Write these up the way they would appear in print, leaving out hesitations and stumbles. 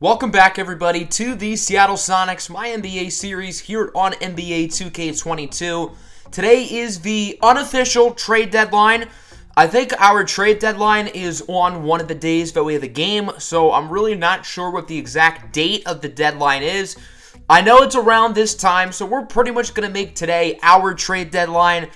Welcome back, everybody, to the Seattle Sonics MyNBA series here on NBA 2K22. Today is the unofficial trade deadline. I think our trade deadline is on one of the days that we have a game, so I'm really not sure what the exact date of the deadline is. I know it's around this time, so we're pretty much going to make today our trade deadline,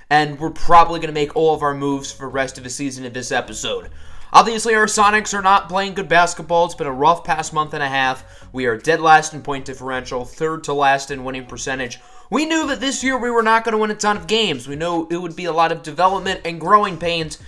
and we're probably going to make all of our moves for the rest of the season in this episode. Obviously, our Sonics are not playing good basketball. It's been a rough past month and a half. We are dead last in point differential, third to last in winning percentage. We knew that this year we were not going to win a ton of games. We knew it would be a lot of development and growing pains,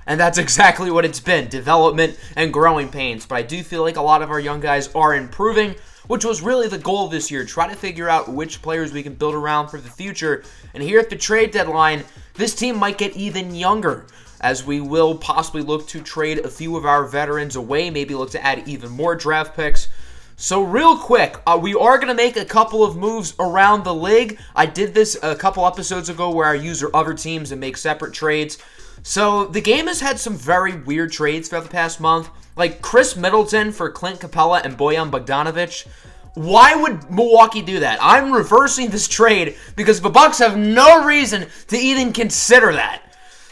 and that's exactly what it's been, development and growing pains. But I do feel like a lot of our young guys are improving, which was really the goal this year, try to figure out which players we can build around for the future. And here at the trade deadline, this team might get even younger, as we will possibly look to trade a few of our veterans away, maybe look to add even more draft picks. So real quick, we are going to make a couple of moves around the league. I did this a couple episodes ago where I use other teams and make separate trades. So the game has had some very weird trades throughout the past month, like Chris Middleton for Clint Capella and Bojan Bogdanovic. Why would Milwaukee do that? I'm reversing this trade because the Bucks have no reason to even consider that.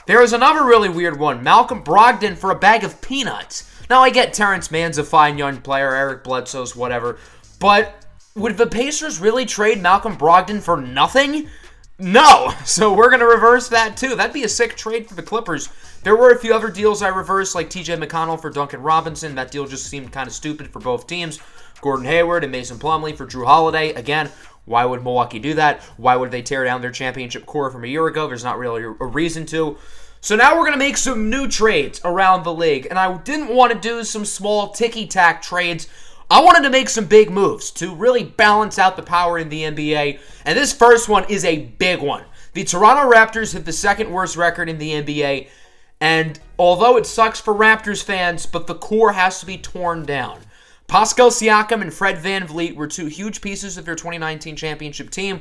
There is another really weird one, Malcolm Brogdon for a bag of peanuts. Now, I get Terrence Mann's a fine young player, Eric Bledsoe's whatever, but would the Pacers really trade Malcolm Brogdon for nothing? No, so we're going to reverse that too. That'd be a sick trade for the Clippers. There were a few other deals I reversed, like TJ McConnell for Duncan Robinson. That deal just seemed kind of stupid for both teams. Gordon Hayward and Mason Plumlee for Drew Holiday. Again, why would Milwaukee do that? Why would they tear down their championship core from a year ago? There's not really a reason to. So now we're going to make some new trades around the league. And I didn't want to do some small ticky-tack trades. I wanted to make some big moves to really balance out the power in the NBA. And this first one is a big one. The Toronto Raptors have the second worst record in the NBA. And although it sucks for Raptors fans, but the core has to be torn down. Pascal Siakam and Fred VanVleet were two huge pieces of their 2019 championship team,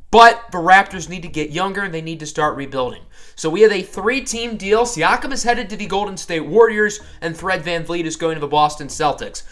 but the Raptors need to get younger and they need to start rebuilding. So we have a three-team deal. Siakam is headed to the Golden State Warriors, and Fred VanVleet is going to the Boston Celtics.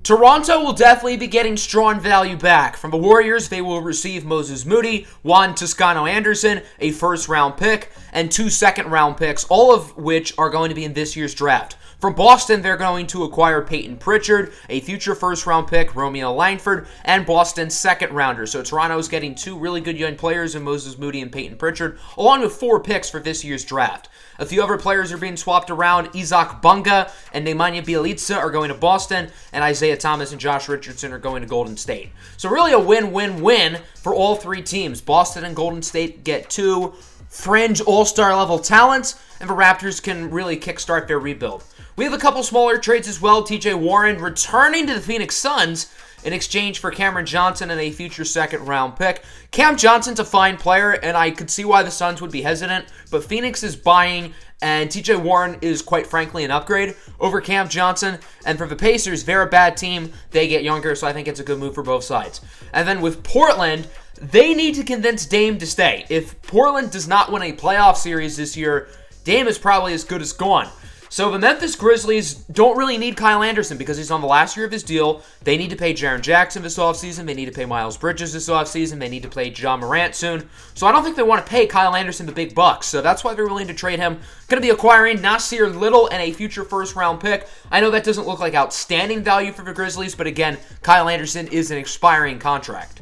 Toronto will definitely be getting strong value back. From the Warriors, they will receive Moses Moody, Juan Toscano-Anderson, a first-round pick, and 2 second-round picks, all of which are going to be in this year's draft. From Boston, they're going to acquire Peyton Pritchard, a future first-round pick, Romeo Langford, and Boston's second-rounder. So Toronto's getting 2 really good young players in Moses Moody and Peyton Pritchard, along with 4 picks for this year's draft. A few other players are being swapped around. Isaac Bunga and Nemanja Bjelica are going to Boston, and Isaiah Thomas and Josh Richardson are going to Golden State. So really a win-win-win for all 3 teams. Boston and Golden State get 2 fringe all-star level talents, and the Raptors can really kickstart their rebuild. We have a couple smaller trades as well. TJ Warren returning to the Phoenix Suns in exchange for Cameron Johnson and a future second-round pick. Cam Johnson's a fine player, and I could see why the Suns would be hesitant, but Phoenix is buying, and TJ Warren is, quite frankly, an upgrade over Cam Johnson. And for the Pacers, they're a bad team. They get younger, so I think it's a good move for both sides. And then with Portland, they need to convince Dame to stay. If Portland does not win a playoff series this year, Dame is probably as good as gone. So the Memphis Grizzlies don't really need Kyle Anderson because he's on the last year of his deal. They need to pay Jaren Jackson this offseason. They need to pay Miles Bridges this offseason. They need to pay Ja Morant soon. So I don't think they want to pay Kyle Anderson the big bucks. So that's why they're willing to trade him. Going to be acquiring Nasir Little and a future first-round pick. I know that doesn't look like outstanding value for the Grizzlies, but again, Kyle Anderson is an expiring contract.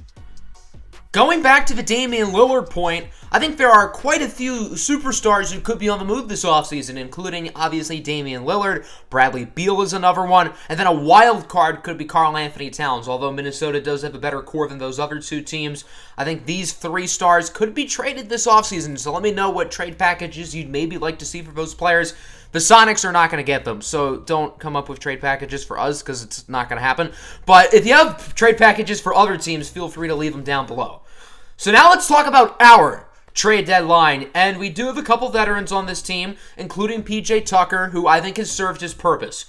Going back to the Damian Lillard point, I think there are quite a few superstars who could be on the move this offseason, including, obviously, Damian Lillard. Bradley Beal is another one. And then a wild card could be Karl Anthony Towns. Although Minnesota does have a better core than those other 2 teams, I think these 3 stars could be traded this offseason. So let me know what trade packages you'd maybe like to see for those players. The Sonics are not going to get them, so don't come up with trade packages for us because it's not going to happen. But if you have trade packages for other teams, feel free to leave them down below. So now let's talk about our trade deadline, and we do have a couple veterans on this team, including PJ Tucker, who I think has served his purpose.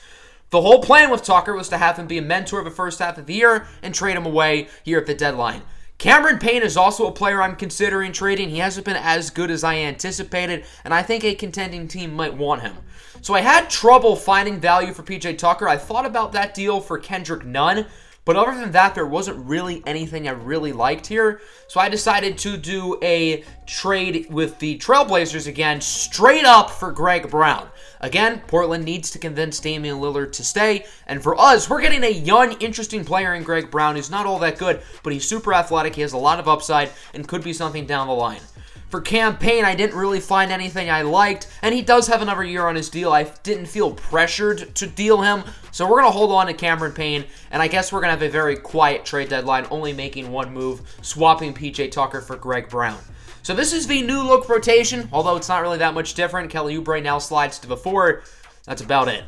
The whole plan with Tucker was to have him be a mentor the first half of the year and trade him away here at the deadline. Cameron Payne is also a player I'm considering trading. He hasn't been as good as I anticipated, and I think a contending team might want him. So I had trouble finding value for PJ Tucker. I thought about that deal for Kendrick Nunn, but other than that, there wasn't really anything I really liked here. So I decided to do a trade with the Trailblazers again, straight up for Greg Brown. Again, Portland needs to convince Damian Lillard to stay. And for us, we're getting a young, interesting player in Greg Brown who's not all that good, but he's super athletic. He has a lot of upside and could be something down the line. For Cam Payne, I didn't really find anything I liked, and he does have another year on his deal. I didn't feel pressured to deal him, so we're going to hold on to Cameron Payne, and I guess we're going to have a very quiet trade deadline, only making one move, swapping PJ Tucker for Greg Brown. So this is the new look rotation, although it's not really that much different. Kelly Oubre now slides to the 4. That's about it.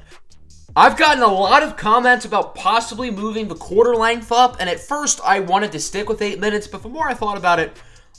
I've gotten a lot of comments about possibly moving the quarter length up, and at first I wanted to stick with 8 minutes, but the more I thought about it,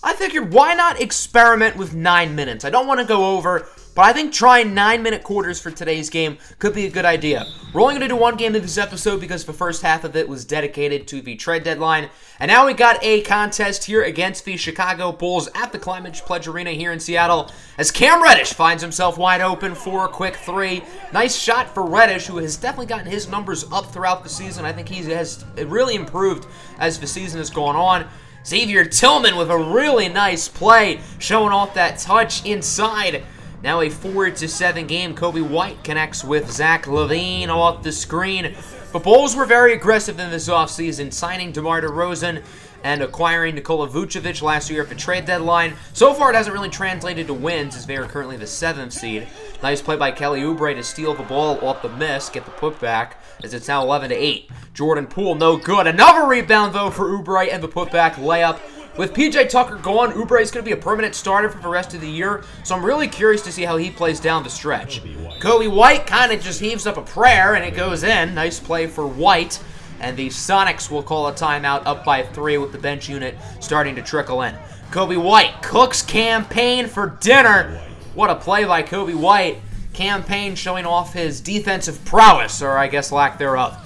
I figured why not experiment with 9 minutes? I don't want to go over, but I think trying 9-minute quarters for today's game could be a good idea. We're only going to do one game in this episode because the first half of it was dedicated to the trade deadline. And now we got a contest here against the Chicago Bulls at the Climate Pledge Arena here in Seattle as Cam Reddish finds himself wide open for a quick 3. Nice shot for Reddish, who has definitely gotten his numbers up throughout the season. I think he has really improved as the season has gone on. Xavier Tillman with a really nice play, showing off that touch inside. Now a 4-7 game. Kobe White connects with Zach LaVine off the screen. The Bulls were very aggressive in this offseason, signing DeMar DeRozan and acquiring Nikola Vucevic last year at the trade deadline. So far, it hasn't really translated to wins, as they are currently the 7th seed. Nice play by Kelly Oubre to steal the ball off the miss, get the putback, as it's now 11-8. Jordan Poole, no good. Another rebound, though, for Oubre and the putback layup. With PJ Tucker gone, Oubre is going to be a permanent starter for the rest of the year, so I'm really curious to see how he plays down the stretch. Kobe White kind of just heaves up a prayer, and it goes in. Nice play for White. And the Sonics will call a timeout up by 3 with the bench unit starting to trickle in. Kobe White cooks Cam Payne for dinner. What a play by Kobe White. Cam Payne showing off his defensive prowess, or I guess lack thereof.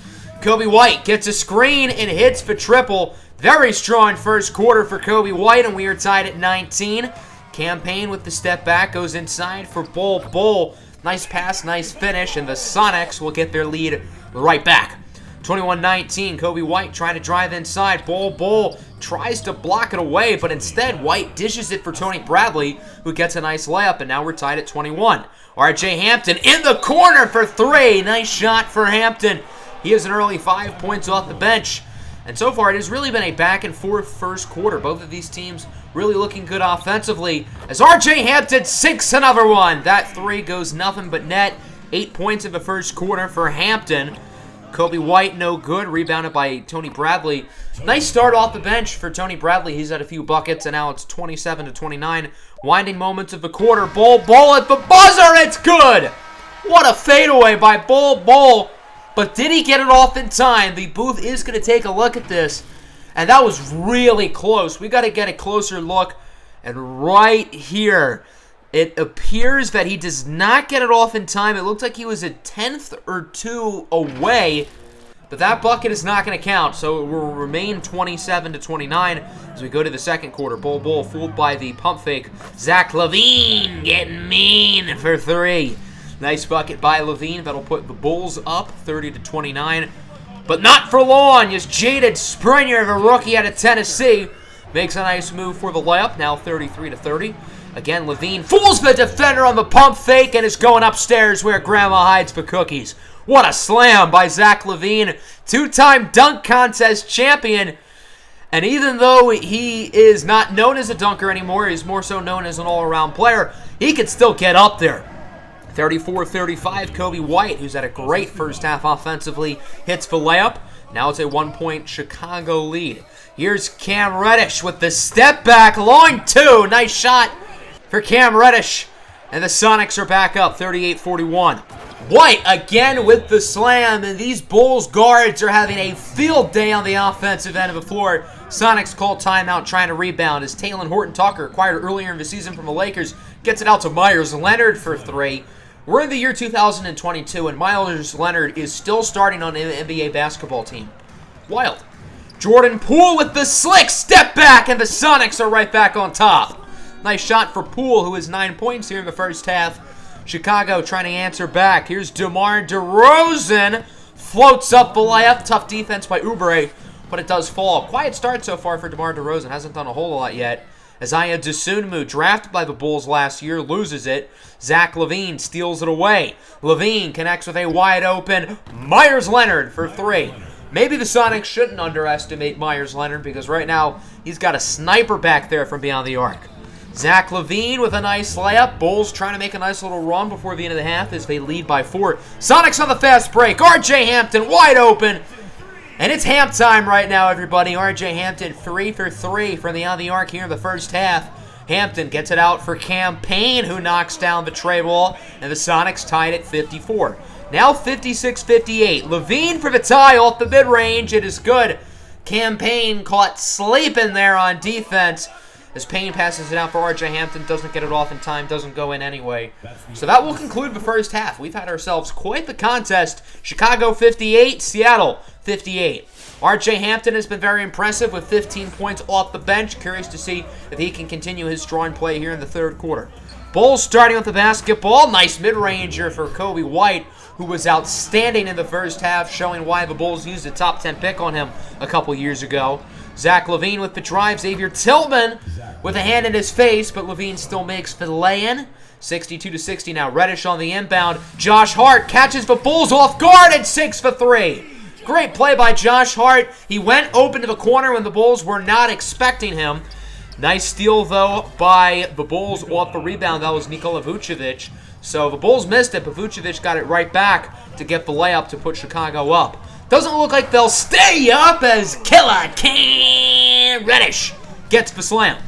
Kobe White gets a screen and hits the triple. Very strong first quarter for Kobe White, and we are tied at 19. Cam Payne with the step back goes inside for Bull. Nice pass, nice finish, and the Sonics will get their lead right back. 21-19, Kobe White trying to drive inside. Bull tries to block it away, but instead White dishes it for Tony Bradley, who gets a nice layup, and now we're tied at 21. RJ Hampton in the corner for 3. Nice shot for Hampton. He has an early 5 points off the bench. And so far, it has really been a back-and-forth first quarter. Both of these teams really looking good offensively. As RJ Hampton sinks another one. That 3 goes nothing but net. 8 points in the first quarter for Hampton. Kobe White, no good. Rebounded by Tony Bradley. Nice start off the bench for Tony Bradley. He's had a few buckets, and now it's 27-29. Winding moments of the quarter. Bull at the buzzer. It's good. What a fadeaway by Bull. But did he get it off in time? The booth is going to take a look at this. And that was really close. We got to get a closer look. And right here, it appears that he does not get it off in time. It looked like he was a tenth or 2 away. But that bucket is not going to count. So it will remain 27-29 as we go to the second quarter. Bull fooled by the pump fake. Zach LaVine getting mean for 3. Nice bucket by LaVine. That'll put the Bulls up 30-29. But not for long, as Jaden Springer, the rookie out of Tennessee, makes a nice move for the layup. Now 33-30. Again, LaVine fools the defender on the pump fake and is going upstairs where Grandma hides the cookies. What a slam by Zach LaVine, 2-time dunk contest champion. And even though he is not known as a dunker anymore, he's more so known as an all-around player, he can still get up there. 34-35, Kobe White, who's had a great first half offensively, hits the layup. Now it's a 1-point Chicago lead. Here's Cam Reddish with the step back, long 2. Nice shot for Cam Reddish. And the Sonics are back up, 38-41. White again with the slam, and these Bulls guards are having a field day on the offensive end of the floor. Sonics call timeout trying to rebound as Talen Horton-Tucker, acquired earlier in the season from the Lakers, gets it out to Myers Leonard for 3. We're in the year 2022, and Myers Leonard is still starting on an NBA basketball team. Wild. Jordan Poole with the slick step back, and the Sonics are right back on top. Nice shot for Poole, who has 9 points here in the first half. Chicago trying to answer back. Here's DeMar DeRozan. Floats up the layup. Tough defense by Oubre, but it does fall. Quiet start so far for DeMar DeRozan. Hasn't done a whole lot yet. Isaiah Dosunmu, drafted by the Bulls last year, loses it. Zach LaVine steals it away. LaVine connects with a wide open Myers Leonard for 3. Maybe the Sonics shouldn't underestimate Myers Leonard because right now he's got a sniper back there from beyond the arc. Zach LaVine with a nice layup. Bulls trying to make a nice little run before the end of the half as they lead by 4. Sonics on the fast break. R.J. Hampton wide open. And it's Hamp time right now, everybody. R.J. Hampton 3 for 3 from the on the arc here in the first half. Hampton gets it out for Cam Payne, who knocks down the tray ball. And the Sonics tied at 54. Now 56-58. LaVine for the tie off the mid-range. It is good. Cam Payne caught sleeping there on defense. As Payne passes it out for R.J. Hampton, doesn't get it off in time, doesn't go in anyway. So that will conclude the first half. We've had ourselves quite the contest. Chicago 58, Seattle 58. R.J. Hampton has been very impressive with 15 points off the bench. Curious to see if he can continue his strong play here in the third quarter. Bulls starting with the basketball. Nice mid-ranger for Kobe White, who was outstanding in the first half, showing why the Bulls used a top 10 pick on him a couple years ago. Zach LaVine with the drive. Xavier Tillman with a hand in his face, but LaVine still makes the lay-in. 62-60 now. Reddish on the inbound. Josh Hart catches the Bulls off guard and 6 for 3. Great play by Josh Hart. He went open to the corner when the Bulls were not expecting him. Nice steal, though, by the Bulls off the rebound. That was Nikola Vucevic. So the Bulls missed it, but Vucevic got it right back to get the layup to put Chicago up. Doesn't look like they'll stay up as Killer Cam Reddish gets the slam.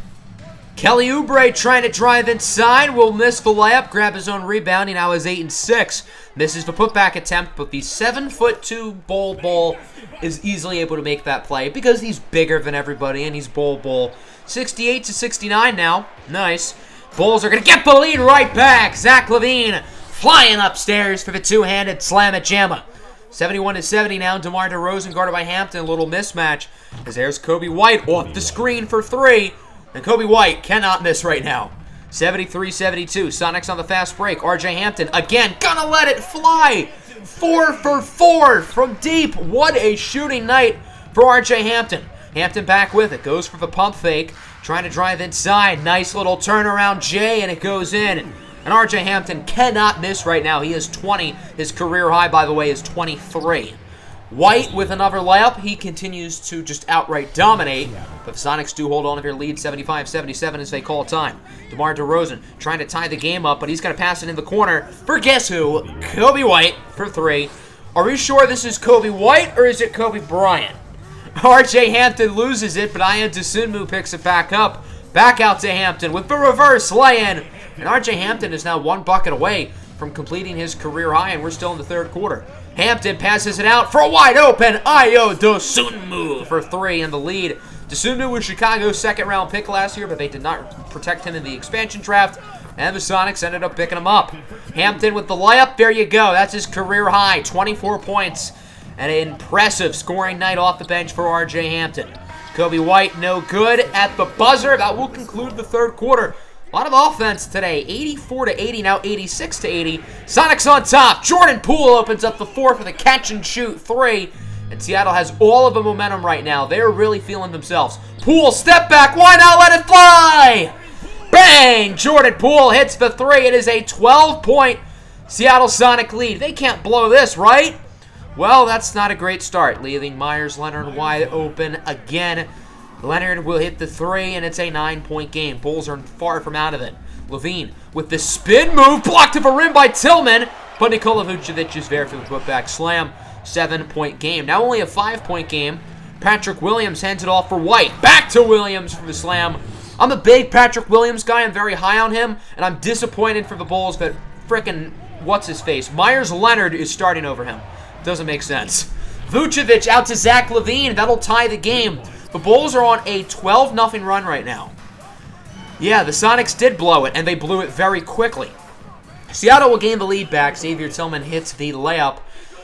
Kelly Oubre trying to drive inside, will miss the layup, grab his own rebound. He now has 8 and 6. Misses the putback attempt, but the 7'2" ball is easily able to make that play because he's bigger than everybody and he's ball. 68-69 now. Nice. Bulls are going to get the lead right back. Zach LaVine flying upstairs for the two-handed slam at Jamma. 71-70 now. DeMar DeRozan guarded by Hampton. A little mismatch as there's Kobe White off the screen for 3. And Kobe White cannot miss right now. 73-72. Sonics on the fast break. R.J. Hampton again gonna let it fly. 4 for 4 from deep. What a shooting night for R.J. Hampton. Hampton back with it. Goes for the pump fake. Trying to drive inside. Nice little turnaround J, and it goes in. And R.J. Hampton cannot miss right now. He has 20. His career high, by the way, is 23. White with another layup. He continues to just outright dominate. But the Sonics do hold on to their lead 75-77 as they call time. DeMar DeRozan trying to tie the game up, but he's going to pass it in the corner for guess who? Kobe White for 3. Are we sure this is Kobe White or is it Kobe Bryant? R.J. Hampton loses it, but Isaiah Dosunmu picks it back up. Back out to Hampton with the reverse lay-in. And R.J. Hampton is now 1 bucket away from completing his career high, and we're still in the third quarter. Hampton passes it out for a wide open Ayo Dosunmu for 3 in the lead. Dosunmu was Chicago's second-round pick last year, but they did not protect him in the expansion draft, and the Sonics ended up picking him up. Hampton with the layup. There you go. That's his career high, 24 points. An impressive scoring night off the bench for R.J. Hampton. Kobe White no good at the buzzer. That will conclude the third quarter. A lot of offense today. 84-80, now 86-80. Sonics on top. Jordan Poole opens up the 4 for the catch-and-shoot 3. And Seattle has all of the momentum right now. They're really feeling themselves. Poole, step back. Why not let it fly? Bang! Jordan Poole hits the 3. It is a 12-point Seattle Sonic lead. They can't blow this, right? Well, that's not a great start, leaving Myers Leonard wide open again. Leonard will hit the 3, and it's a 9-point game. Bulls are far from out of it. LaVine with the spin move, blocked at the rim by Tillman, but Nikola Vucevic is there for the putback slam. 7-point game. Now only a 5-point game. Patrick Williams hands it off for White. Back to Williams for the slam. I'm a big Patrick Williams guy. I'm very high on him, and I'm disappointed for the Bulls that frickin' what's-his-face? Myers Leonard is starting over him. Doesn't make sense. Vucevic out to Zach LaVine. That'll tie the game. The Bulls are on a 12-0 run right now. Yeah, the Sonics did blow it, and they blew it very quickly. Seattle will gain the lead back. Xavier Tillman hits the layup.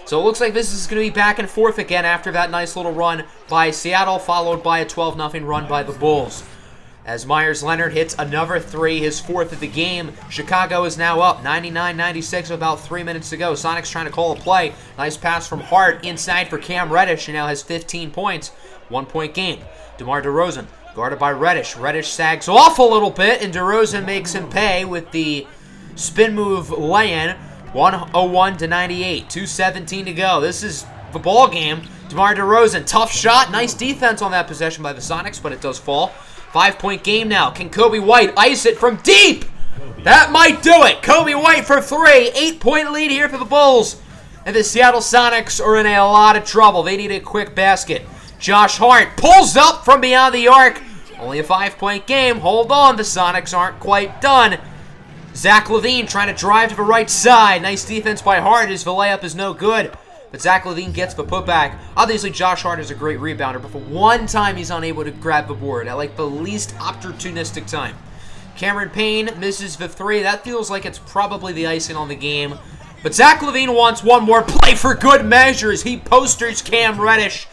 So it looks like this is going to be back and forth again after that nice little run by Seattle, followed by a 12-0 run by the Bulls. As Myers Leonard hits another three, his fourth of the game. Chicago is now up 99-96 with about 3 minutes to go. Sonics trying to call a play. Nice pass from Hart inside for Cam Reddish, who now has 15 points. 1-point game. DeMar DeRozan guarded by Reddish. Reddish sags off a little bit, and DeRozan makes him pay with the spin move lay-in. 101-98. 2:17 to go. This is the ball game. DeMar DeRozan, tough shot. Nice defense on that possession by the Sonics, but it does fall. 5-point game now. Can Kobe White ice it from deep? That might do it. Kobe White for three. 8-point lead here for the Bulls. And the Seattle Sonics are in a lot of trouble. They need a quick basket. Josh Hart pulls up from beyond the arc. Only a 5-point game. Hold on. The Sonics aren't quite done. Zach LaVine trying to drive to the right side. Nice defense by Hart as the layup is no good. But Zach LaVine gets the putback. Obviously, Josh Hart is a great rebounder, but for one time, he's unable to grab the board at like the least opportunistic time. Cameron Payne misses the three. That feels like it's probably the icing on the game. But Zach LaVine wants one more play for good measure as he posters Cam Reddish.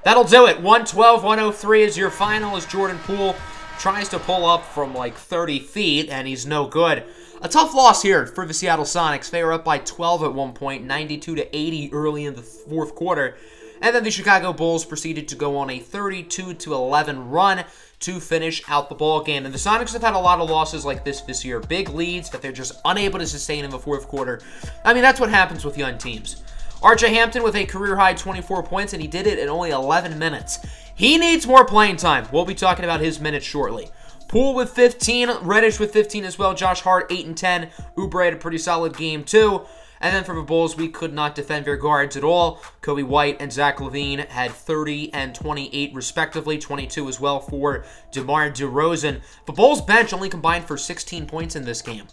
That'll do it. 112-103 is your final as Jordan Poole tries to pull up from like 30 feet, and he's no good. A tough loss here for the Seattle Sonics. They were up by 12 at one point, 92-80 early in the fourth quarter. And then the Chicago Bulls proceeded to go on a 32-11 run to finish out the ball game. And the Sonics have had a lot of losses like this year. Big leads that they're just unable to sustain in the fourth quarter. I mean, that's what happens with young teams. R.J. Hampton with a career-high 24 points, and he did it in only 11 minutes. He needs more playing time. We'll be talking about his minutes shortly. Poole with 15, Reddish with 15 as well, Josh Hart 8 and 10. Oubre had a pretty solid game too. And then for the Bulls, we could not defend their guards at all. Kobe White and Zach LaVine had 30 and 28 respectively, 22 as well for DeMar DeRozan. The Bulls bench only combined for 16 points in this game.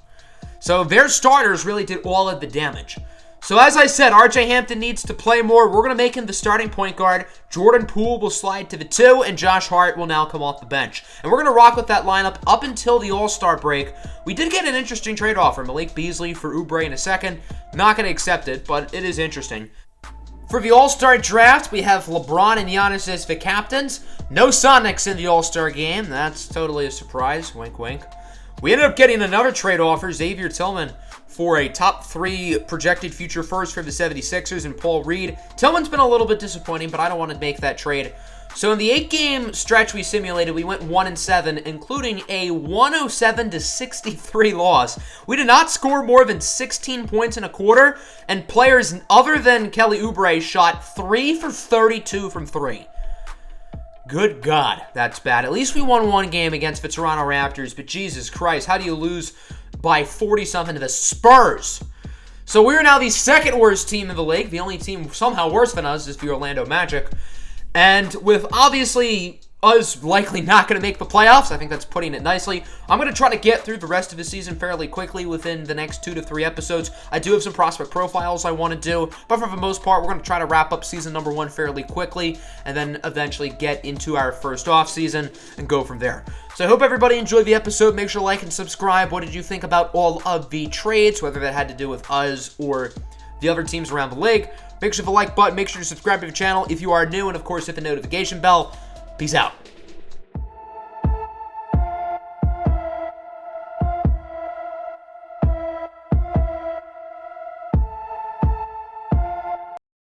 So their starters really did all of the damage. So as I said, R.J. Hampton needs to play more. We're going to make him the starting point guard. Jordan Poole will slide to the 2, and Josh Hart will now come off the bench. And we're going to rock with that lineup up until the All-Star break. We did get an interesting trade offer. Malik Beasley for Oubre in a second. Not going to accept it, but it is interesting. For the All-Star draft, we have LeBron and Giannis as the captains. No Sonics in the All-Star game. That's totally a surprise. Wink, wink. We ended up getting another trade offer. Xavier Tillman for a top 3 projected future first for the 76ers and Paul Reed. Tillman's been a little bit disappointing, but I don't want to make that trade. So in the 8-game stretch we simulated, we went 1-7, including a 107-63 loss. We did not score more than 16 points in a quarter, and players other than Kelly Oubre shot 3 for 32 from 3. Good God, that's bad. At least we won one game against the Toronto Raptors, but Jesus Christ, how do you lose by 40-something to the Spurs? So we're now the second worst team in the league. The only team somehow worse than us is the Orlando Magic. And with obviously us likely not going to make the playoffs, I think that's putting it nicely. I'm going to try to get through the rest of the season fairly quickly within the next 2 to 3 episodes. I do have some prospect profiles I want to do, but for the most part, we're going to try to wrap up season number 1 fairly quickly and then eventually get into our first off season and go from there. So I hope everybody enjoyed the episode. Make sure to like and subscribe. What did you think about all of the trades, whether that had to do with us or the other teams around the league? Make sure to hit the like button. Make sure to subscribe to the channel if you are new, and of course hit the notification bell. Peace out.